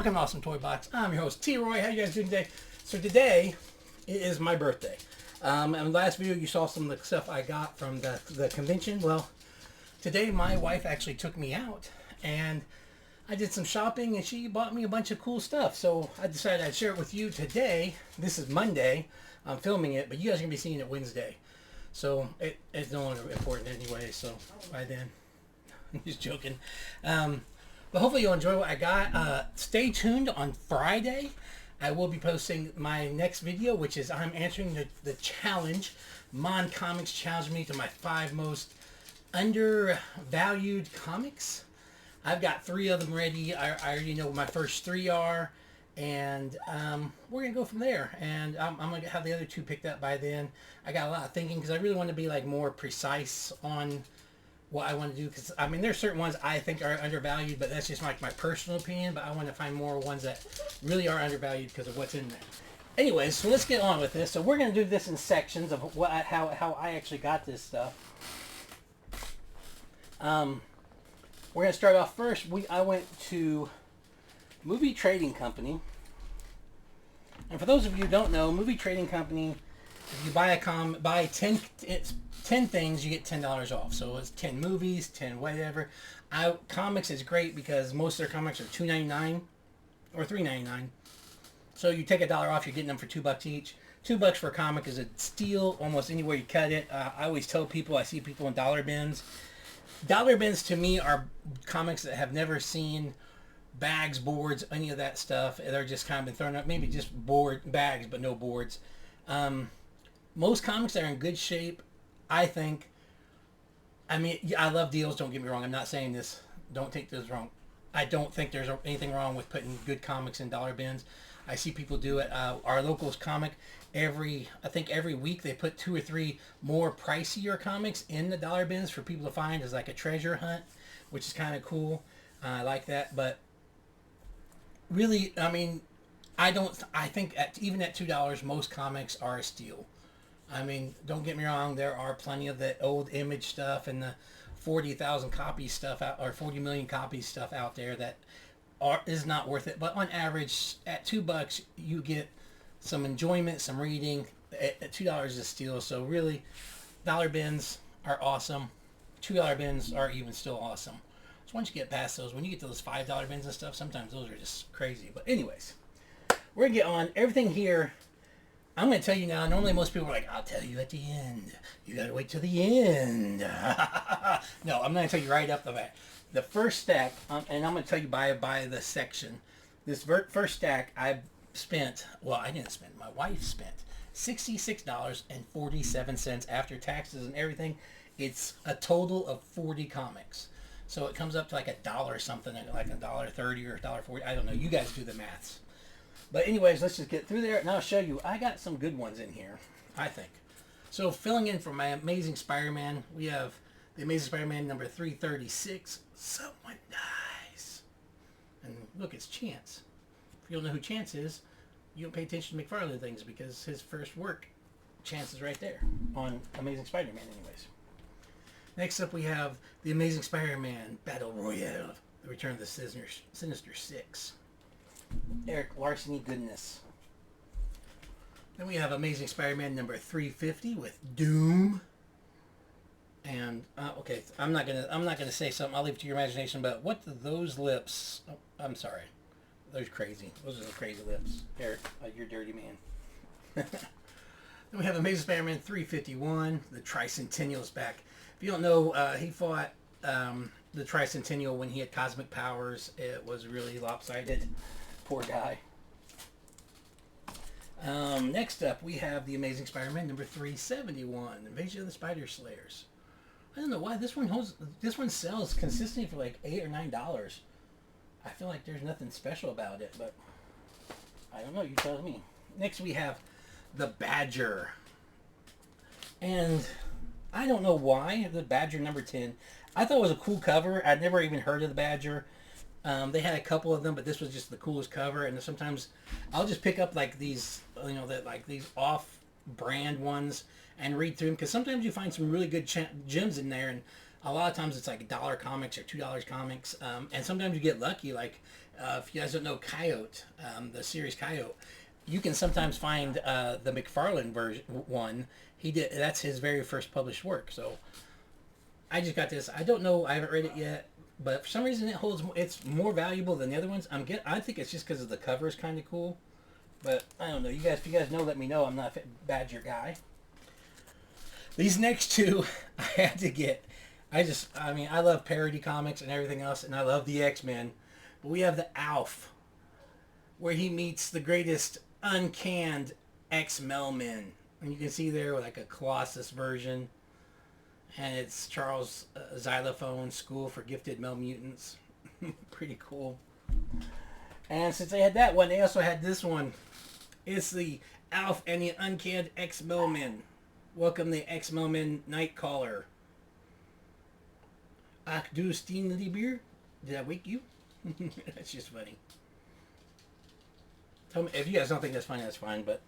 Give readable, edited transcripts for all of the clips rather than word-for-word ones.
Welcome to Awesome Toy Box. I'm your host, T. Roy. How you guys doing today? So today it is my birthday. In the last video you saw some of the stuff I got from the convention. Well, today my wife actually took me out and I did some shopping and she bought me a bunch of cool stuff. So I decided I'd share it with you today. This is Monday. I'm filming it, but you guys are going to be seeing it Wednesday. So it's no longer important anyway, so by then. I'm just joking. But hopefully you'll enjoy what I got. Stay tuned on Friday. I will be posting my next video, which is I'm answering the challenge. Mon Comics challenged me to my 5 most undervalued comics. I've got 3 of them ready. I already know what my first 3 are. And we're going to go from there. And I'm going to have the other 2 picked up by then. I got a lot of thinking because I really want to be like more precise on what I want to do. Because, I mean, there's certain ones I think are undervalued, but that's just like my personal opinion. But I want to find more ones that really are undervalued because of what's in there. Anyways, so let's get on with this. So we're going to do this in sections of how I actually got this stuff. We're going to start off first. I went to Movie Trading Company. And for those of you who don't know, Movie Trading Company, if you buy 10 things, you get $10 off. So it's 10 movies, 10 whatever. Comics is great because most of their comics are $2.99 or $3.99. So you take $1 off, you're getting them for $2 each. $2 for a comic is a steal almost anywhere you cut it. I always tell people, I see people in dollar bins. Dollar bins to me are comics that have never seen bags, boards, any of that stuff. They're just kind of been thrown up. Maybe just bags, but no boards. Most comics are in good shape, I think. I mean, I love deals, don't get me wrong. I'm not saying this. Don't take this wrong. I don't think there's anything wrong with putting good comics in dollar bins. I see people do it. Our locals comic, I think every week they put 2 or 3 more pricier comics in the dollar bins for people to find as like a treasure hunt, which is kind of cool. I like that, but really, I mean, I think even at $2, most comics are a steal. I mean, don't get me wrong, there are plenty of the old Image stuff and the 40,000 copies stuff out, or 40 million copies stuff out there that is not worth it. But on average, at $2, you get some enjoyment, some reading. At $2 is a steal. So really, dollar bins are awesome. $2 bins are even still awesome. So once you get past those, when you get to those $5 bins and stuff, sometimes those are just crazy. But anyways, we're going to get on everything here. I'm going to tell you now. Normally most people are like, I'll tell you at the end. You got to wait till the end. No, I'm going to tell you right up the bat. The first stack, and I'm going to tell you by the section. This first stack I spent, well, I didn't spend, my wife spent $66.47 after taxes and everything. It's a total of 40 comics. So it comes up to like $1 something, like $1.30 or $1.40. I don't know. You guys do the maths. But anyways, let's just get through there, and I'll show you. I got some good ones in here, I think. So filling in for my Amazing Spider-Man, we have the Amazing Spider-Man number 336. Someone dies. And look, it's Chance. If you don't know who Chance is, you don't pay attention to McFarlane things because his first work, Chance is right there on Amazing Spider-Man anyways. Next up we have the Amazing Spider-Man Battle Royale, The Return of the Sinister Six. Eric Larceny goodness. Then we have Amazing Spider-Man number 350 with Doom. And okay, I'm not gonna say something. I'll leave it to your imagination. But what do those lips? Oh, I'm sorry, those crazy. Those are the crazy lips. Eric, you're a dirty man. Then we have Amazing Spider-Man 351. The Tricentennial's back. If you don't know, he fought the Tricentennial when he had cosmic powers. It was really lopsided. Poor guy. Next up, we have the Amazing Spider-Man number 371, Invasion of the Spider Slayers. I don't know why this one sells consistently for like $8 or $9. I feel like there's nothing special about it, but I don't know. You tell me. Next, we have the Badger, and I don't know why the Badger number 10. I thought it was a cool cover. I'd never even heard of the Badger. They had a couple of them, but this was just the coolest cover. And sometimes I'll just pick up like these, these off-brand ones and read through them because sometimes you find some really good gems in there. And A lot of times it's like $1 comics or $2 comics, and sometimes you get lucky. Like if you guys don't know Coyote, the series Coyote, you can sometimes find the McFarlane version one. He did that's his very first published work. So I just got this. I don't know. I haven't read it yet, but for some reason it's more valuable than the other ones. I think it's just because of the cover is kind of cool. But I don't know. If you guys know, let me know. I'm not a Badger guy. These next two, I had to get. I love parody comics and everything else, and I love the X-Men. But we have the Alf, where he meets the greatest uncanned X-Melmen. And you can see there like a Colossus version. And it's Charles Xylophone School for Gifted Mel Mutants. Pretty cool. And since they had that one, they also had this one. It's the Alf and the Uncanned X-Melmen. Welcome the X-Melmen Nightcaller. Ach du Steenlieber? Did I wake you? That's just funny. Tell me if you guys don't think that's funny. That's fine. But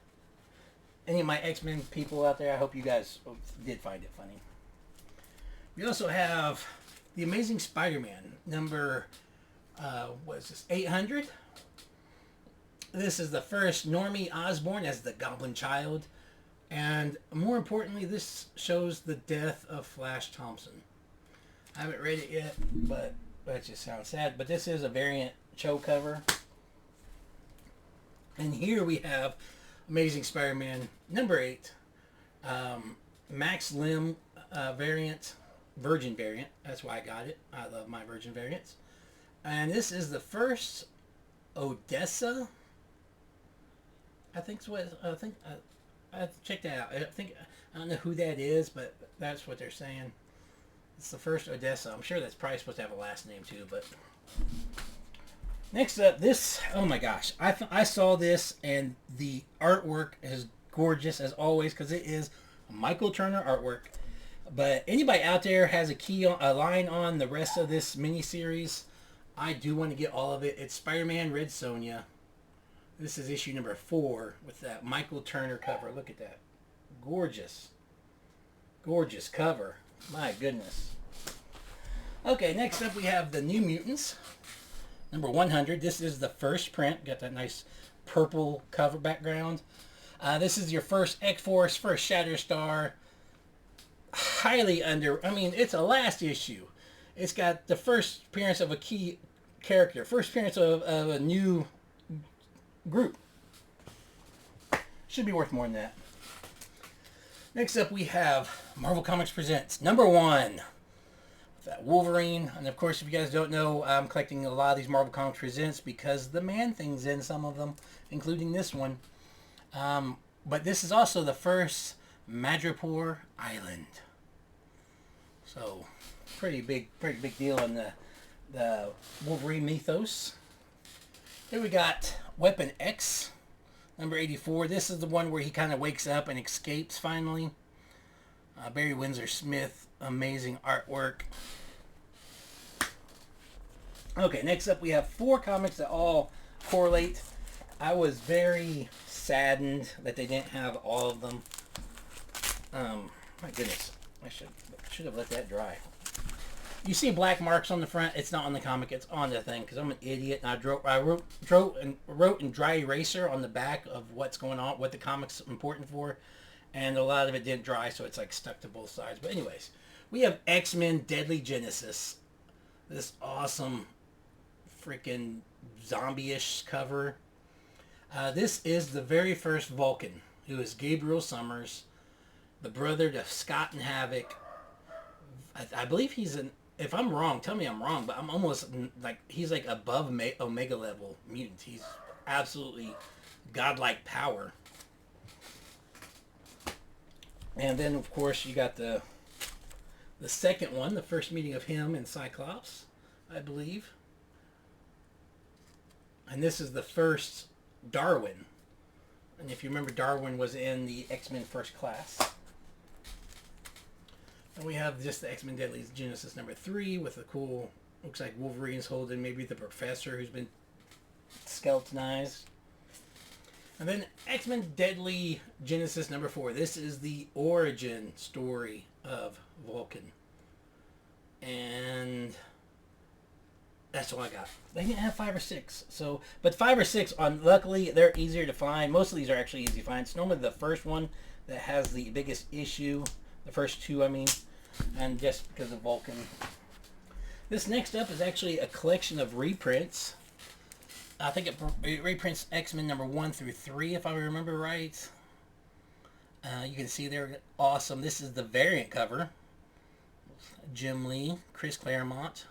any of my X-Men people out there, I hope you guys did find it funny. We also have the Amazing Spider-Man number. What is this? 800. This is the first Normie Osborn as the Goblin Child, and more importantly, this shows the death of Flash Thompson. I haven't read it yet, but that just sounds sad. But this is a variant show cover. And here we have Amazing Spider-Man number 8. Max Lim variant, Virgin variant. That's why I got it. I love my Virgin variants. And this is the first Odessa. I think I checked that out. I don't know who that is, but that's what they're saying. It's the first Odessa. I'm sure that's probably supposed to have a last name too, but next up, this, oh my gosh. I saw this, and the artwork is gorgeous as always because it is Michael Turner artwork. But anybody out there has a line on the rest of this miniseries, I do want to get all of it. It's Spider-Man Red Sonja. This is issue number 4 with that Michael Turner cover. Look at that. Gorgeous. Gorgeous cover. My goodness. Okay, next up we have the New Mutants. Number 100. This is the first print. Got that nice purple cover background. This is your first X-Force, first Shatterstar. It's a last issue. It's got the first appearance of a key character. First appearance of a new group. Should be worth more than that. Next up we have Marvel Comics Presents number 1. That Wolverine. And of course, if you guys don't know, I'm collecting a lot of these Marvel Comics Presents because the Man-Thing's in some of them, including this one. But this is also the first Madripoor Island. So, pretty big deal in the Wolverine mythos. Here we got Weapon X, number 84. This is the one where he kind of wakes up and escapes finally. Barry Windsor Smith, amazing artwork. Okay, next up we have 4 comics that all correlate. I was very saddened that they didn't have all of them. My goodness, I should have let that dry. You see black marks on the front. It's not on the comic. It's on the thing because I'm an idiot. And I wrote in dry eraser on the back of what's going on, what the comic's important for, and a lot of it didn't dry, so it's like stuck to both sides. But anyways, we have X-Men Deadly Genesis. This awesome freaking zombie-ish cover. This is the very first Vulcan, who is Gabriel Summers, the brother to Scott and Havoc. I believe he's an, if I'm wrong, tell me I'm wrong, but I'm almost like, he's like above Omega level mutant. He's absolutely godlike power. And then, of course, you got the second one, the first meeting of him and Cyclops, I believe. And this is the first Darwin. And if you remember, Darwin was in the X-Men First Class. And we have just the X-Men Deadly Genesis number 3 with a cool, looks like Wolverine's holding maybe the professor who's been skeletonized. And then X-Men Deadly Genesis number 4. This is the origin story of Vulcan. and that's all I got. They didn't have 5 or 6, so but 5 or 6 on. Luckily, they're easier to find. Most of these are actually easy to find. It's normally the first one that has the biggest issue. The first 2, I mean, and just because of Vulcan. This next up is actually a collection of reprints. I think it reprints X-Men number 1 through 3, if I remember right. You can see they're awesome. This is the variant cover. Jim Lee, Chris Claremont.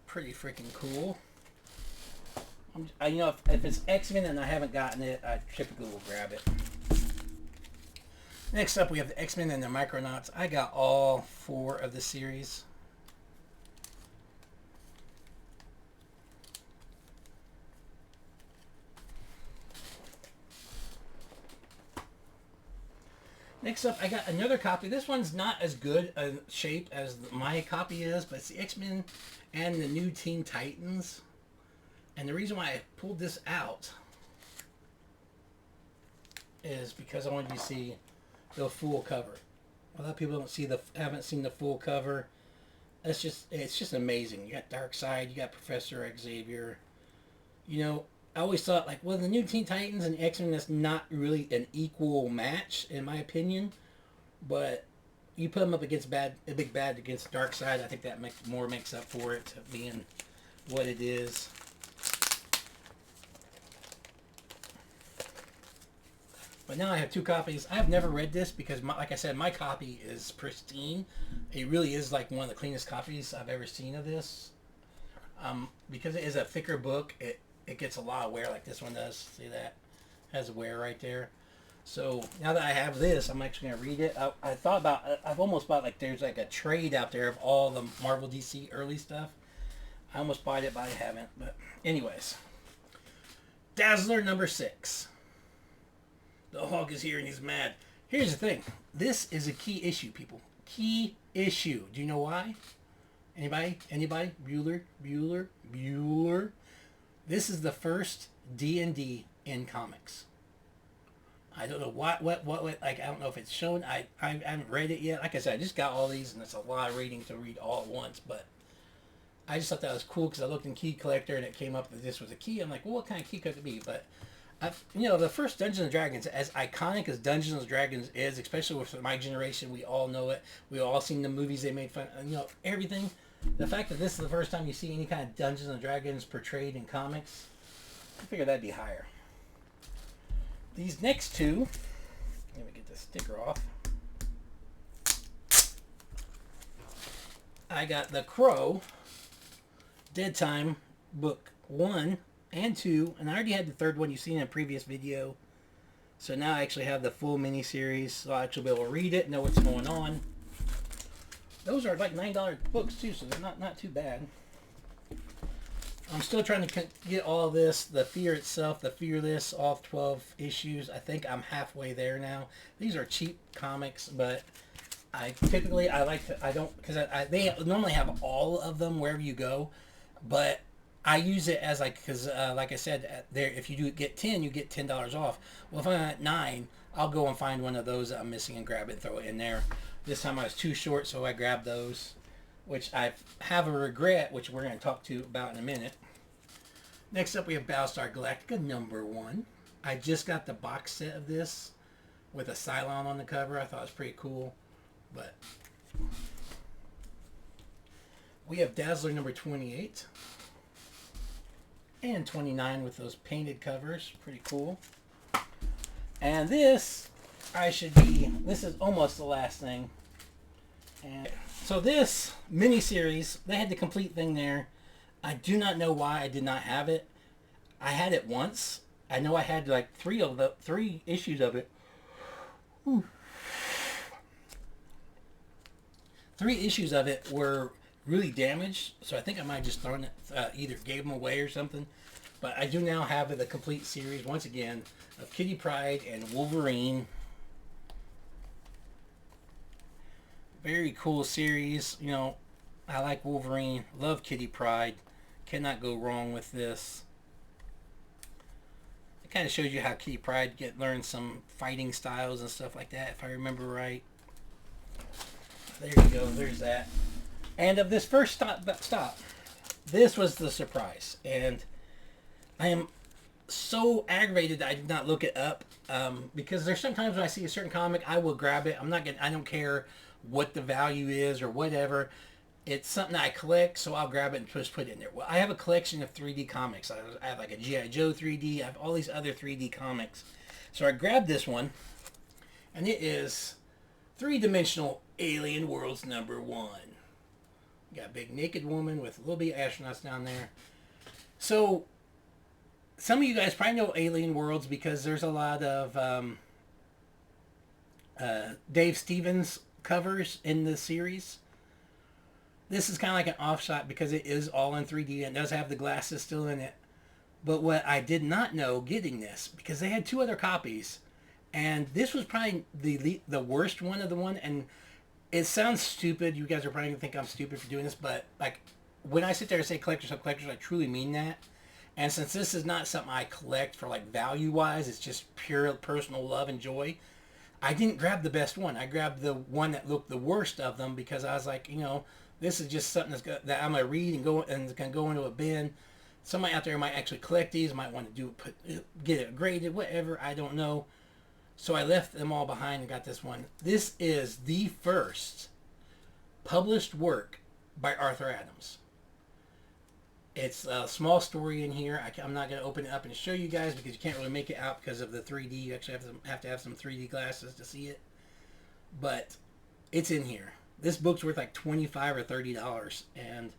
Pretty freaking cool. You know, if it's X-Men and I haven't gotten it, I typically will grab it. Next up, we have the X-Men and the Micronauts. I got all 4 of the series. Next up, I got another copy. This one's not as good a shape as my copy is, but it's the X-Men and the New Teen Titans. And the reason why I pulled this out is because I wanted you to see the full cover. A lot of people haven't seen the full cover. It's just amazing. You got Darkseid, you got Professor Xavier. You know, I always thought, like, well, the New Teen Titans and X-Men, that's not really an equal match, in my opinion. But you put them up against a big bad against Darkseid, I think that makes up for it, being what it is. But now I have 2 copies. I've never read this because, like I said, my copy is pristine. It really is like one of the cleanest copies I've ever seen of this. Because it is a thicker book, it gets a lot of wear like this one does. See that? It has wear right there. So now that I have this, I'm actually going to read it. I've almost bought, like, there's like a trade out there of all the Marvel DC early stuff. I almost bought it, but I haven't. But anyways. Dazzler number 6. The Hulk is here and he's mad. Here's the thing. This is a key issue, people. Key issue. Do you know why? Anybody? Bueller? This is the first D&D in comics. I don't know what, like, I don't know if it's shown. I haven't read it yet. Like I said, I just got all these, and it's a lot of reading to read all at once, but I just thought that was cool because I looked in Key Collector, and it came up that this was a key. I'm like, well, what kind of key could it be? But the first Dungeons and Dragons, as iconic as Dungeons and Dragons is, especially with my generation, we all know it. We all seen the movies they made fun of, everything. The fact that this is the first time you see any kind of Dungeons and Dragons portrayed in comics, I figured that'd be higher. These next 2, let me get the sticker off. I got the Crow, Dead Time, book 1 and 2, and I already had the 3rd one you've seen in a previous video. So now I actually have the full miniseries, so I'll actually be able to read it, know what's going on. Those are like $9 books too, so they're not too bad. I'm still trying to get all of this, the Fear itself, the Fearless, all 12 issues. I think I'm halfway there now. These are cheap comics, but they normally have all of them wherever you go, but I use it as like I said, if you do get 10, you get $10 off. Well, if I'm at 9, I'll go and find one of those that I'm missing and grab it and throw it in there. This time I was too short, so I grabbed those, which I have a regret, which we're going to talk about in a minute. Next up, we have Battlestar Galactica number 1. I just got the box set of this with a Cylon on the cover. I thought it was pretty cool. But we have Dazzler number 28 and 29 with those painted covers. Pretty cool. And this is almost the last thing. And so this miniseries, they had the complete thing there. I do not know why I did not have it. I had it once. I know I had like 3 issues of it. 3 issues of it were really damaged, so I think I might have just thrown it, either gave them away or something. But I do now have the complete series, once again, of Kitty Pryde and Wolverine. Very cool series. I like Wolverine, love Kitty Pryde. Cannot go wrong with this. It kind of shows you how Kitty Pryde learned some fighting styles and stuff like that, if I remember right. there you go. There's that. And of this first stop, this was the surprise. And I am so aggravated that I did not look it up, because there's sometimes when I see a certain comic, I will grab it. I don't care what the value is or whatever. It's something I collect, so I'll grab it and just put it in there. Well, I have a collection of 3D comics. I have like a G.I. Joe 3D. I have all these other 3D comics. So I grabbed this one, and it is Three-Dimensional Alien Worlds #1. Got a big naked woman with a little bit of astronauts down there. So some of you guys probably know Alien Worlds because there's a lot of Dave Stevens covers in the series. This is kind of like an offshot because it is all in 3D and does have the glasses still in it. But what I did not know getting this, because they had 2 other copies, and this was probably the worst one of the one, and it sounds stupid. You guys are probably going to think I'm stupid for doing this, but like when I sit there and say collectors of collectors, I truly mean that. And since this is not something I collect for like value-wise, it's just pure personal love and joy, I didn't grab the best one. I grabbed the one that looked the worst of them because I was like, this is just something that I'm going to read and can go into a bin. Somebody out there might actually collect these, might want to get it graded, whatever, I don't know. So I left them all behind and got this one. This is the first published work by Arthur Adams. It's a small story in here. I'm not going to open it up and show you guys because you can't really make it out because of the 3D. You actually have to have some 3D glasses to see it. But it's in here. This book's worth like $25 or $30. And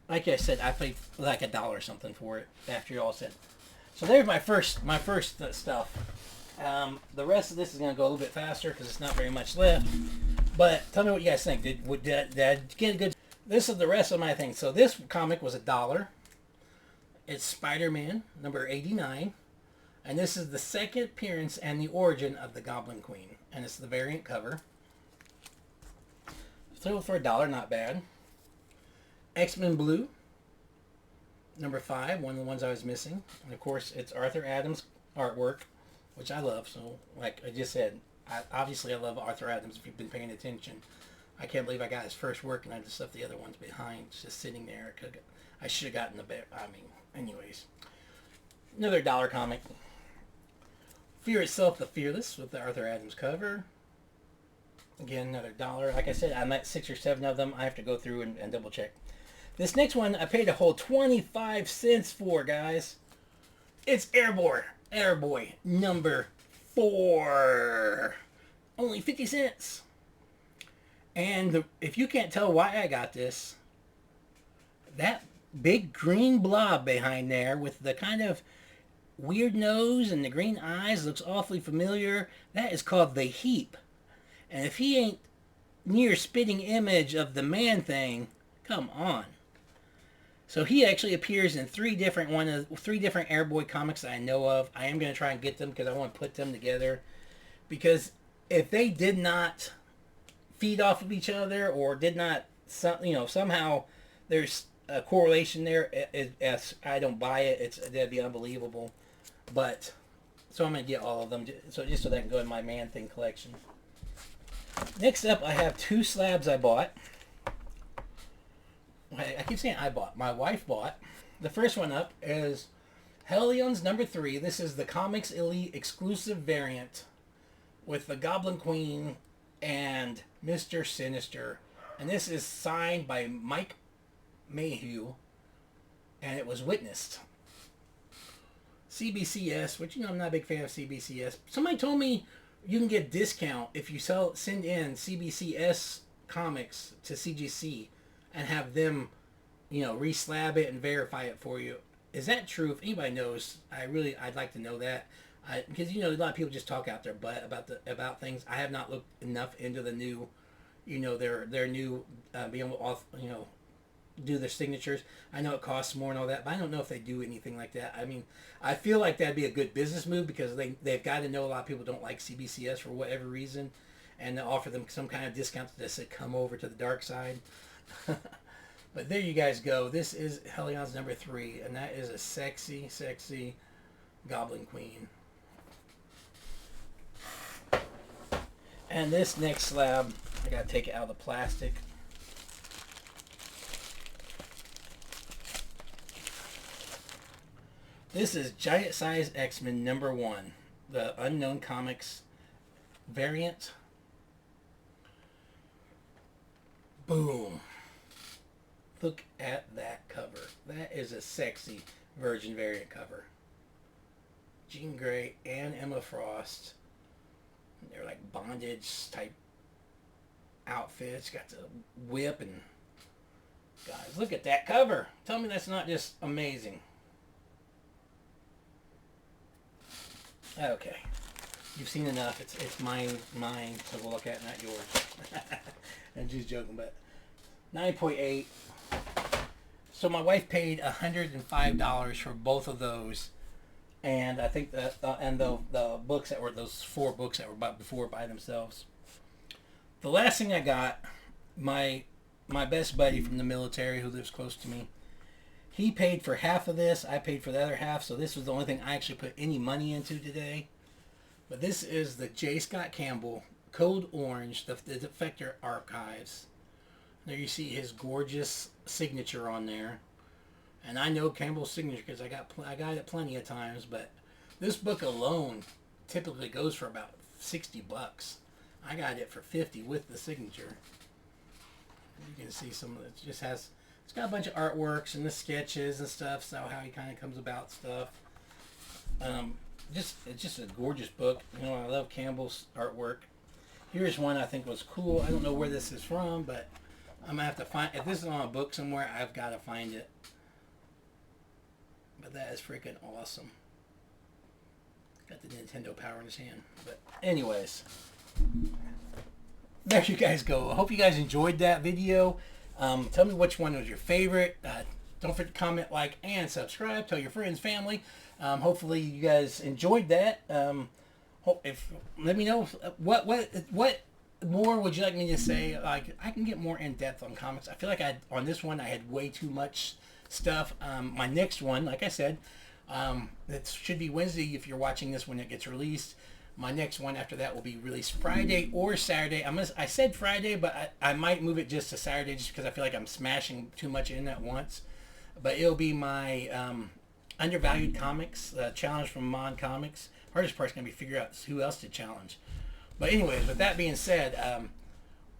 like I said, I paid like $1 or something for it after you all said. So there's my first stuff. The rest of this is going to go a little bit faster because it's not very much left. But tell me what you guys think. Did I get a good... This is the rest of my thing. So this comic was $1. It's Spider-Man number 89. And this is the second appearance and the origin of the Goblin Queen. And it's the variant cover. So for $1, not bad. X-Men Blue number 5, one of the ones I was missing. And of course, it's Arthur Adams artwork, which I love. So like I just said, obviously I love Arthur Adams if you've been paying attention. I can't believe I got his first work and I just left the other ones behind, just sitting there. I should have gotten the better. Anyways. Another $1 comic. Fear Itself, the Fearless, with the Arthur Adams cover. Again, another $1. Like I said, I'm at 6 or 7 of them. I have to go through and double check. This next one, I paid a whole 25 cents for, guys. It's Airboy number 4. Only 50 cents. And if you can't tell why I got this, that big green blob behind there with the kind of weird nose and the green eyes looks awfully familiar. That is called the Heap. And if he ain't near spitting image of the Man-Thing, come on. So he actually appears in 3 different Airboy comics that I know of. I am going to try and get them because I want to put them together. Because if they did not feed off of each other or did not, somehow there's a correlation there, I don't buy it. That'd be unbelievable. But so I'm going to get all of them just so that I can go in my Man-Thing collection. Next up, I have 2 slabs I bought. I keep saying I bought. My wife bought. The first one up is Hellions number 3. This is the Comics Elite exclusive variant with the Goblin Queen and Mr. Sinister. And this is signed by Mike Mayhew. And it was witnessed. CBCS, which I'm not a big fan of CBCS. Somebody told me you can get a discount if you send in CBCS comics to CGC and have them, reslab it and verify it for you. Is that true? If anybody knows, I'd like to know that. Because a lot of people just talk out their butt about things. I have not looked enough into the new, their new being able to, do their signatures. I know it costs more and all that, but I don't know if they do anything like that. I feel like that'd be a good business move because they've got to know a lot of people don't like CBCS for whatever reason, and to offer them some kind of discount to say come over to the dark side. But there you guys go. This is Hellions number 3, and that is a sexy, sexy Goblin Queen. And this next slab I gotta take it out of the plastic. This is Giant Size X-Men #1, the Unknown Comics variant. Boom. Look at that cover. That is a sexy Virgin variant cover. Jean Grey and Emma Frost. They're like bondage type outfits. Got the whip and... Guys, look at that cover. Tell me that's not just amazing. Okay. You've seen enough. It's mine to look at, not yours. I'm just joking, but 9.8. So my wife paid $105 for both of those, and I think that the books that were those 4 books that were bought before by themselves. The last thing I got, my best buddy from the military who lives close to me, he paid for half of this. I paid for the other half, so this was the only thing I actually put any money into today. But this is the J. Scott Campbell Code Orange, the Defector Archives. There you see his gorgeous signature on there. And I know Campbell's signature because I got it plenty of times, but this book alone typically goes for about $60. I got it for $50 with the signature. You can see some of it. It's got a bunch of artworks and the sketches and stuff, so how he kind of comes about stuff. It's just a gorgeous book. You know, I love Campbell's artwork. Here's one I think was cool. I don't know where this is from, but I'm gonna have to find. If this is on a book somewhere, I've got to find it. But that is freaking awesome. Got the Nintendo Power in his hand. But anyways, there you guys go. I hope you guys enjoyed that video. Tell me which one was your favorite. Don't forget to comment, like, and subscribe. Tell your friends, family. Hopefully you guys enjoyed that. Let me know what more would you like me to say. Like, I can get more in depth on comics. I feel like on this one I had way too much stuff. My next one, like I said, it should be Wednesday if you're watching this when it gets released. My next one after that will be released Friday or Saturday. I said Friday, but I might move it just to Saturday just because I feel like I'm smashing too much in at once. But it'll be my Undervalued Comics, challenge from Mon Comics. Hardest part's going to be figure out who else to challenge. But anyways, with that being said,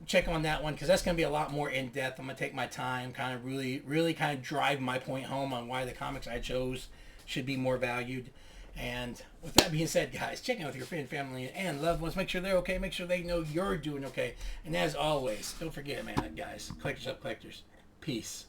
check on that one because that's going to be a lot more in-depth. I'm going to take my time, kind of really kind of drive my point home on why the comics I chose should be more valued. And with that being said, guys, check in with your friend, family, and loved ones. Make sure they're okay. Make sure they know you're doing okay. And as always, don't forget, man, guys, collectors up collectors. Peace.